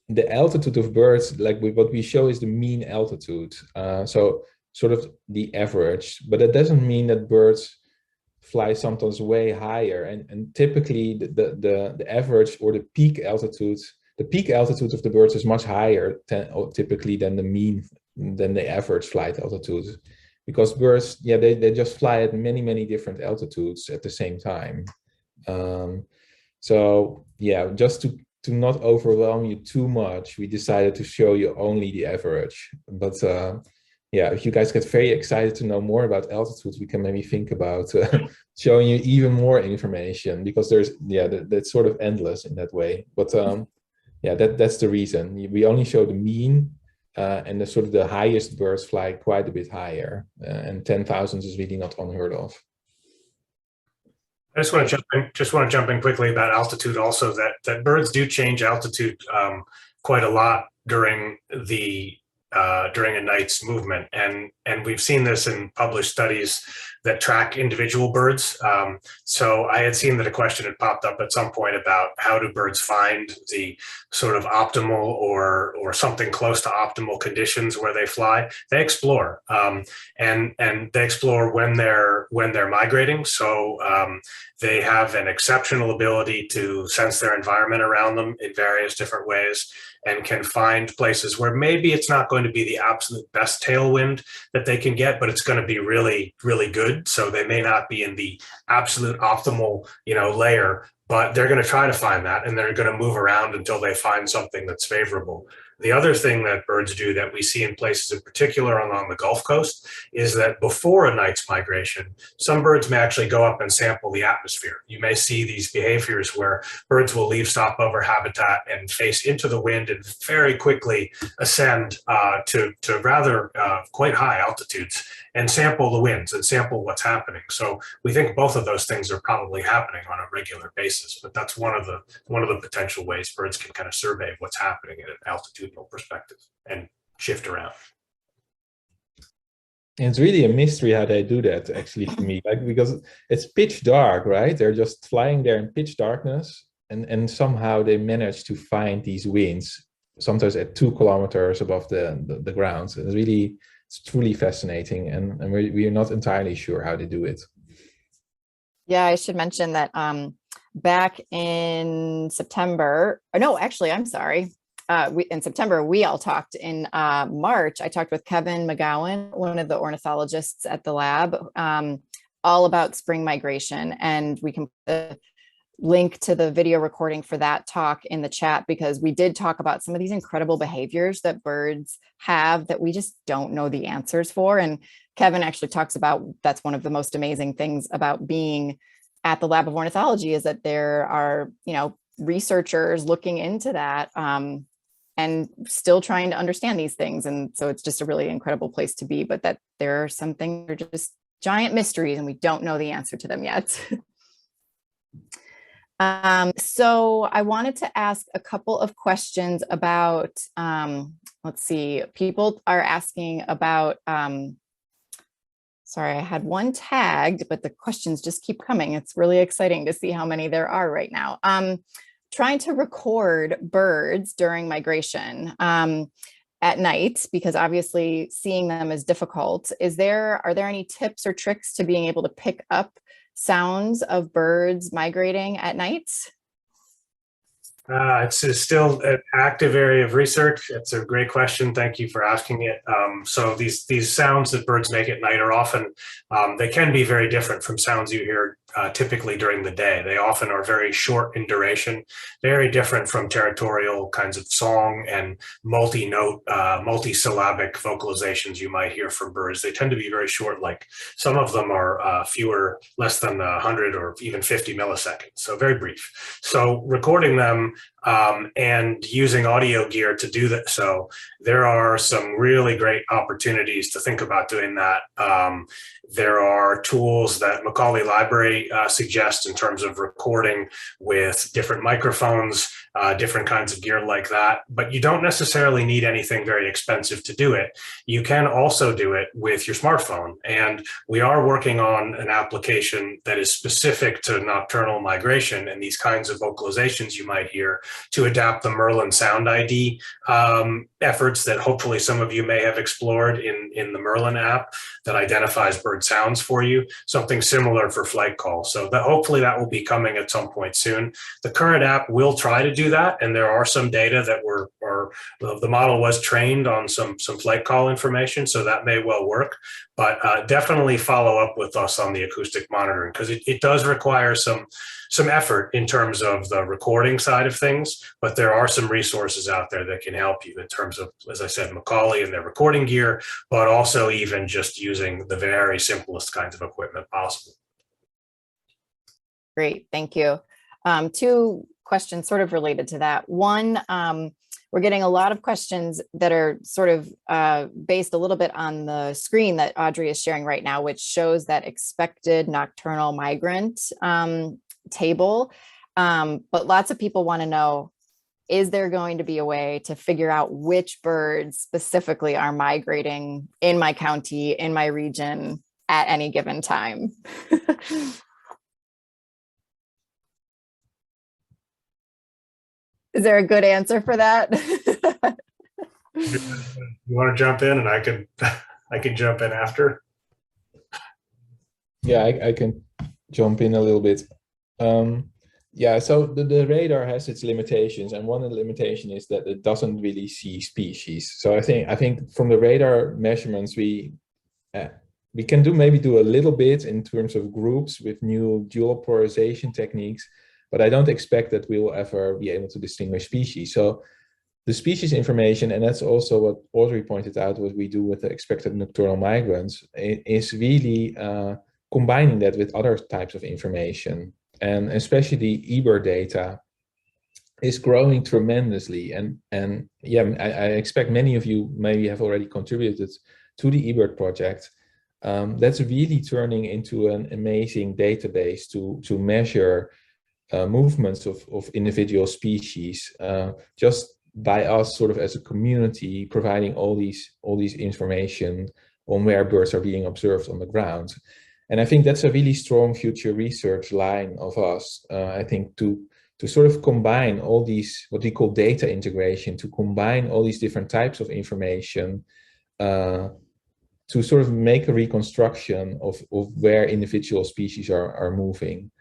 the altitude of birds, like what we show is the mean altitude. So sort of the average, but that doesn't mean that birds fly sometimes way higher. And typically the average or the peak altitude of the birds is much higher typically than the average flight altitude, because birds, they just fly at many different altitudes at the same time. So yeah, just to not overwhelm you too much, we decided to show you only the average. But yeah, if you guys get very excited to know more about altitudes, we can maybe think about showing you even more information, because that's sort of endless in that way. But that's the reason. We only show the mean, and the sort of the highest birds fly quite a bit higher, and 10,000 is really not unheard of. I just want to jump in quickly about altitude also, that birds do change altitude quite a lot during a night's movement, and we've seen this in published studies that track individual birds. So I had seen that a question had popped up at some point about how do birds find the sort of optimal or something close to optimal conditions where they fly. They explore, and they explore when they're migrating. So they have an exceptional ability to sense their environment around them in various different ways, and can find places where maybe it's not going to be the absolute best tailwind that they can get, but it's going to be really, really good. So they may not be in the absolute optimal, layer, but they're going to try to find that, and they're going to move around until they find something that's favorable. The other thing that birds do that we see in places in particular along the Gulf Coast is that before a night's migration, some birds may actually go up and sample the atmosphere. You may see these behaviors where birds will leave stopover habitat and face into the wind and very quickly ascend to rather quite high altitudes and sample the winds and sample what's happening. So we think both of those things are probably happening on a regular basis, but that's one of the potential ways birds can kind of survey what's happening at an altitudinal perspective and shift around. And it's really a mystery how they do that, actually, for me, because it's pitch dark, right? They're just flying there in pitch darkness, and somehow they manage to find these winds, sometimes at 2 kilometers above the ground. So it's truly fascinating, and we're not entirely sure how they do it. Yeah, I should mention that back in September, or no, actually, I'm sorry. In September, we all talked. In March, I talked with Kevin McGowan, one of the ornithologists at the lab, all about spring migration. And we can put a link to the video recording for that talk in the chat, because we did talk about some of these incredible behaviors that birds have that we just don't know the answers for. And Kevin actually talks about that's one of the most amazing things about being at the Lab of Ornithology, is that there are, researchers looking into that and still trying to understand these things. And so it's just a really incredible place to be, but that there are some things that are just giant mysteries and we don't know the answer to them yet. So I wanted to ask a couple of questions about, let's see, people are asking about, sorry, I had one tagged, but the questions just keep coming. It's really exciting to see how many there are right now. Trying to record birds during migration at night, because obviously seeing them is difficult. Are there any tips or tricks to being able to pick up sounds of birds migrating at night? It's still an active area of research. It's a great question. Thank you for asking it. So these sounds that birds make at night are often, they can be very different from sounds you hear typically during the day. They often are very short in duration, very different from territorial kinds of song and multi-note, multi-syllabic vocalizations you might hear from birds. They tend to be very short, like some of them are less than 100 or even 50 milliseconds, so very brief. So recording them and using audio gear to do that. So there are some really great opportunities to think about doing that. There are tools that Macaulay Library suggests in terms of recording with different microphones, different kinds of gear like that, but you don't necessarily need anything very expensive to do it. You can also do it with your smartphone, and we are working on an application that is specific to nocturnal migration and these kinds of vocalizations you might hear to adapt the Merlin Sound ID efforts that hopefully some of you may have explored in the Merlin app that identifies bird sounds for you, something similar for flight calls. So hopefully that will be coming at some point soon. The current app will try to do that, and there are some data that the model was trained on some flight call information, so that may well work. But definitely follow up with us on the acoustic monitoring, because it does require some effort in terms of the recording side of things, but there are some resources out there that can help you in terms of, as I said, Macaulay and their recording gear, but also even just using the very simplest kinds of equipment possible. Great, thank you. Two questions sort of related to that. One, we're getting a lot of questions that are sort of based a little bit on the screen that Audrey is sharing right now, which shows that expected nocturnal migrant table. But lots of people want to know, is there going to be a way to figure out which birds specifically are migrating in my county, in my region, at any given time. Is there a good answer for that? You want to jump in, and I can jump in after? Yeah, I can jump in a little bit. Yeah, so the radar has its limitations, and one of the limitations is that it doesn't really see species. So I think from the radar measurements, we can maybe do a little bit in terms of groups with new dual polarization techniques, but I don't expect that we will ever be able to distinguish species. So the species information, and that's also what Audrey pointed out, what we do with the expected nocturnal migrants, is really combining that with other types of information. And especially eBird data is growing tremendously. And yeah, I expect many of you maybe have already contributed to the eBird project. That's really turning into an amazing database to measure movements of individual species, just by us sort of as a community providing all these information on where birds are being observed on the ground. And I think that's a really strong future research line of us. I think to sort of combine all these, what we call data integration, to combine all these different types of information to sort of make a reconstruction of where individual species are moving.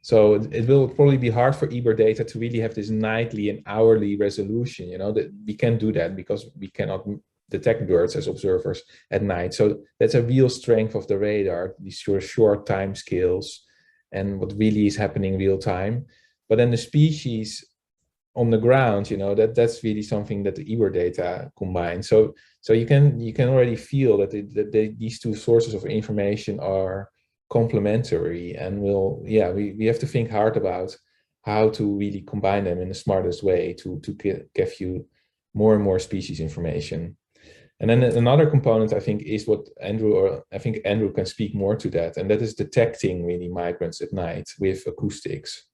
So it will probably be hard for eBird data to really have this nightly and hourly resolution, that we can't do that because we cannot detect birds as observers at night. So that's a real strength of the radar, these sort of short time scales and what really is happening real time. But then the species on the ground, that's really something that the eBird data combine. So you can already feel that these two sources of information are complementary, and we have to think hard about how to really combine them in the smartest way to give you more and more species information. And then another component, I think, is what Andrew can speak more to that, and that is detecting really migrants at night with acoustics.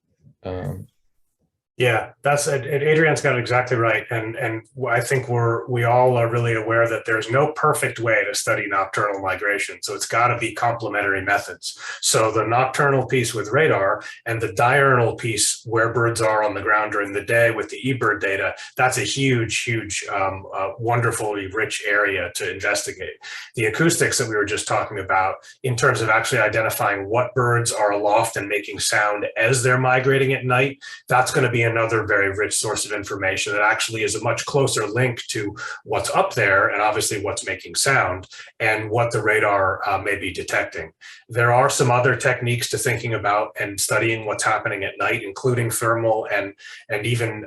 Yeah, Adrian's got it exactly right. And I think we all are really aware that there's no perfect way to study nocturnal migration. So it's got to be complementary methods. So the nocturnal piece with radar and the diurnal piece where birds are on the ground during the day with the eBird data, that's a huge, wonderfully rich area to investigate. The acoustics that we were just talking about in terms of actually identifying what birds are aloft and making sound as they're migrating at night, that's going to be another very rich source of information that actually is a much closer link to what's up there and obviously what's making sound and what the radar may be detecting. There are some other techniques to thinking about and studying what's happening at night, including thermal and even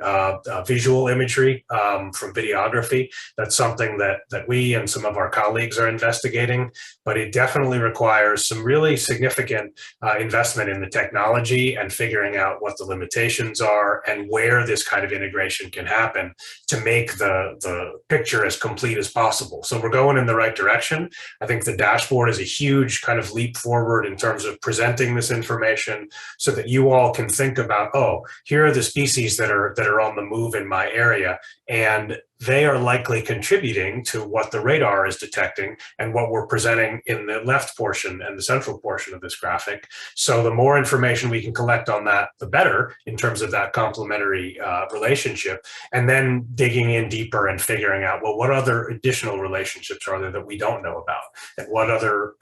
visual imagery from videography. That's something that we and some of our colleagues are investigating, but it definitely requires some really significant investment in the technology and figuring out what the limitations are and where this kind of integration can happen to make the picture as complete as possible. So we're going in the right direction. I think the dashboard is a huge kind of leap forward in terms of presenting this information so that you all can think about, oh, here are the species that are on the move in my area, and they are likely contributing to what the radar is detecting and what we're presenting in the left portion and the central portion of this graphic. So the more information we can collect on that, the better in terms of that complementary relationship, and then digging in deeper and figuring out, well, what other additional relationships are there that we don't know about? And what other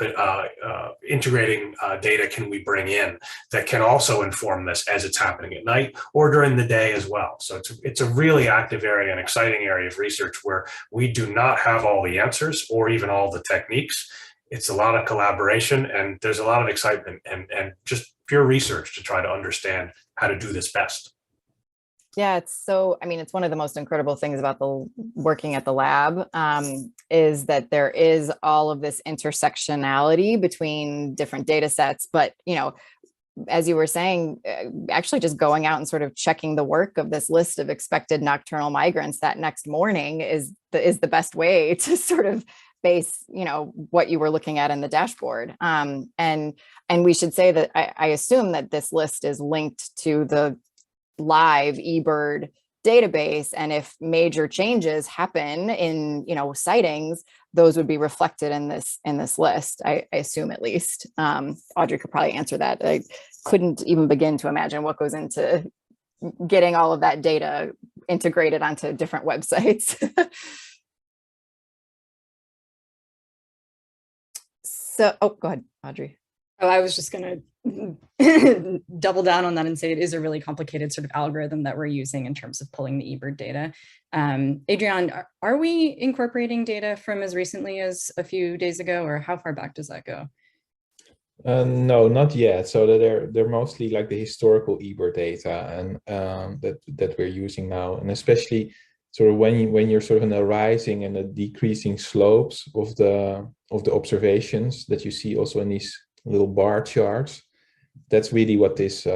integrating data can we bring in that can also inform this as it's happening at night or during the day as well? So it's a really active area and exciting area of research where we do not have all the answers or even all the techniques. It's a lot of collaboration, and there's a lot of excitement and just pure research to try to understand how to do this best. Yeah, it's one of the most incredible things about the working at the lab is that there is all of this intersectionality between different data sets, but as you were saying, actually just going out and sort of checking the work of this list of expected nocturnal migrants that next morning is the best way to sort of base, what you were looking at in the dashboard. And we should say that I assume that this list is linked to the live eBird database. And if major changes happen in, sightings, those would be reflected in this list. I assume, at least. Audrey could probably answer that. I couldn't even begin to imagine what goes into getting all of that data integrated onto different websites. So, oh, go ahead, Audrey. Oh, I was just going to double down on that and say it is a really complicated sort of algorithm that we're using in terms of pulling the eBird data. Adrian, are we incorporating data from as recently as a few days ago, or how far back does that go? No, not yet. So they're mostly like the historical eBird data, and that we're using now, and especially sort of when you're sort of in a rising and a decreasing slopes of the observations that you see also in these little bar charts. That's really what this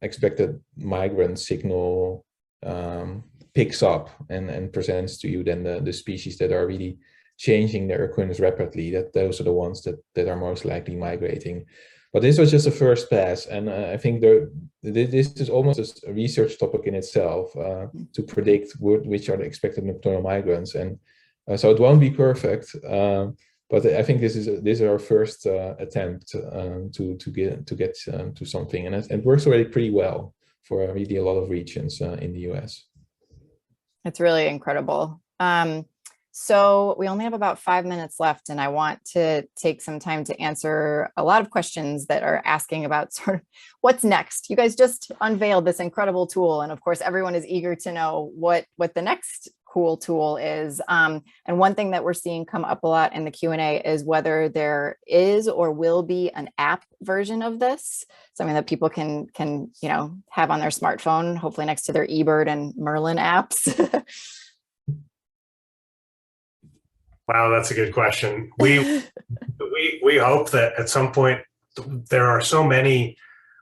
expected migrant signal picks up and presents to you. Then the species that are really changing their occurrence rapidly, those are the ones that are most likely migrating. But this was just a first pass, and I think this is almost a research topic in itself, to predict which are the expected nocturnal migrants, and so it won't be perfect, but I think this is our first attempt to get to something, and it works already pretty well for really a lot of regions in the US. It's really incredible. So we only have about 5 minutes left, and I want to take some time to answer a lot of questions that are asking about sort of what's next. You guys just unveiled this incredible tool, and of course, everyone is eager to know what the next cool tool is. And one thing that we're seeing come up a lot in the Q&A is whether there is or will be an app version of this, something that people can have on their smartphone, hopefully next to their eBird and Merlin apps. Wow, that's a good question. We hope that at some point there are so many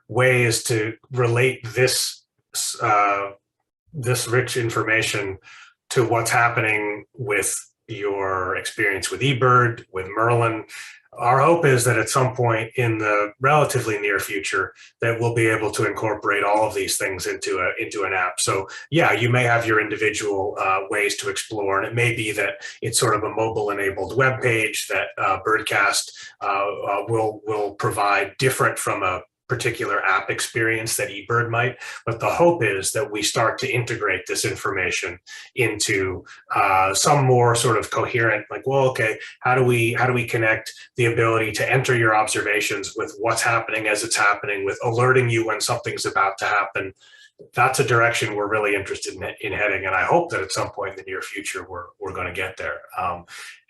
ways to relate this rich information to what's happening with your experience with eBird, with Merlin. Our hope is that at some point in the relatively near future that we'll be able to incorporate all of these things into an app. So yeah, you may have your individual ways to explore, and it may be that it's sort of a mobile-enabled web page that BirdCast will provide, different from a particular app experience that eBird might, but the hope is that we start to integrate this information into some more sort of coherent, like, well, okay, how do we connect the ability to enter your observations with what's happening as it's happening, with alerting you when something's about to happen. That's a direction we're really interested in heading, and I hope that at some point in the near future we're going to get there.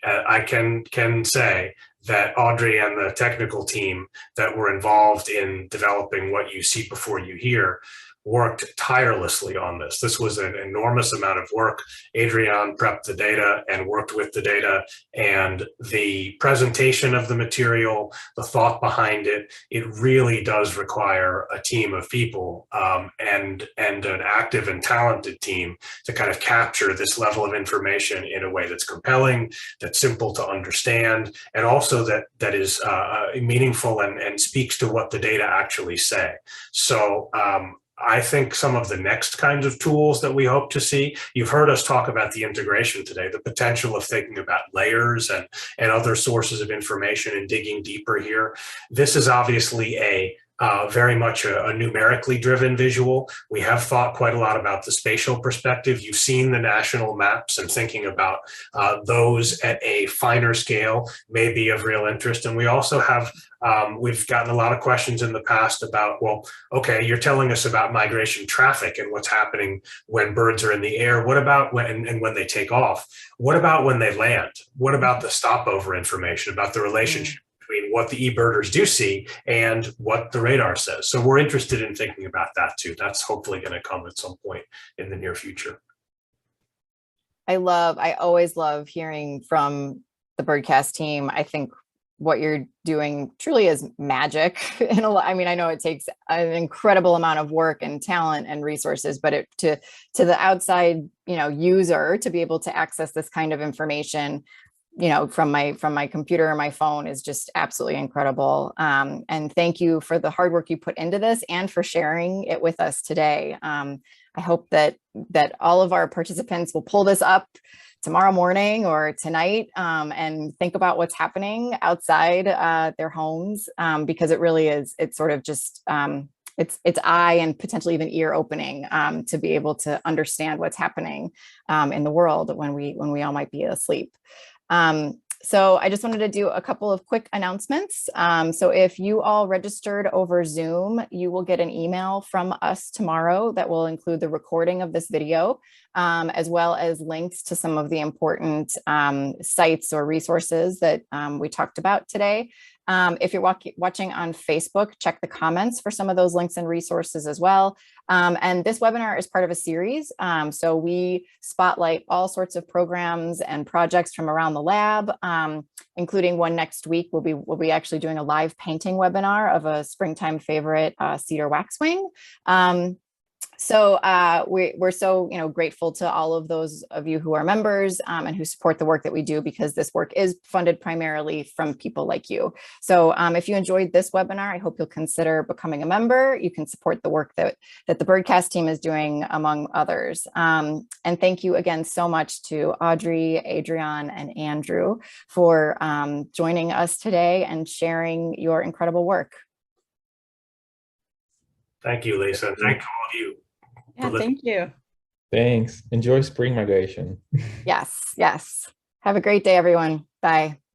I can say that Audrey and the technical team that were involved in developing what you see before you hear worked tirelessly on this. This was an enormous amount of work. Adrian prepped the data and worked with the data, and the presentation of the material, the thought behind it, it really does require a team of people and an active and talented team to kind of capture this level of information in a way that's compelling, that's simple to understand, and also that is meaningful and speaks to what the data actually say. So I think some of the next kinds of tools that we hope to see, you've heard us talk about the integration today, the potential of thinking about layers and other sources of information and digging deeper here. This is obviously very much a numerically driven visual. We have thought quite a lot about the spatial perspective. You've seen the national maps, and thinking about those at a finer scale may be of real interest. And we also have, we've gotten a lot of questions in the past about, well, okay, you're telling us about migration traffic and what's happening when birds are in the air. What about when they take off? What about when they land? What about the stopover information, about the relationship between what the eBirders do see and what the radar says? So we're interested in thinking about that too. That's hopefully going to come at some point in the near future. I always love hearing from the BirdCast team. I think what you're doing truly is magic. I mean, I know it takes an incredible amount of work and talent and resources, but to the outside, user to be able to access this kind of information, from my computer or my phone is just absolutely incredible. And thank you for the hard work you put into this and for sharing it with us today. I hope that all of our participants will pull this up tomorrow morning or tonight and think about what's happening outside their homes, because it really is, it's sort of just, it's eye and potentially even ear opening to be able to understand what's happening in the world when we all might be asleep. So I just wanted to do a couple of quick announcements. So if you all registered over Zoom, you will get an email from us tomorrow that will include the recording of this video, as well as links to some of the important sites or resources that we talked about today. If you're watching on Facebook, check the comments for some of those links and resources as well. And this webinar is part of a series. So we spotlight all sorts of programs and projects from around the lab, including one next week. We'll be actually doing a live painting webinar of a springtime favorite, cedar waxwing. So we're so grateful to all of those of you who are members and who support the work that we do, because this work is funded primarily from people like you. So if you enjoyed this webinar, I hope you'll consider becoming a member. You can support the work that the BirdCast team is doing, among others. And thank you again so much to Audrey, Adrian, and Andrew for joining us today and sharing your incredible work. Thank you, Lisa, and thank all of you. Yeah, thank you. Thanks. Enjoy spring migration. Yes, yes. Have a great day, everyone. Bye.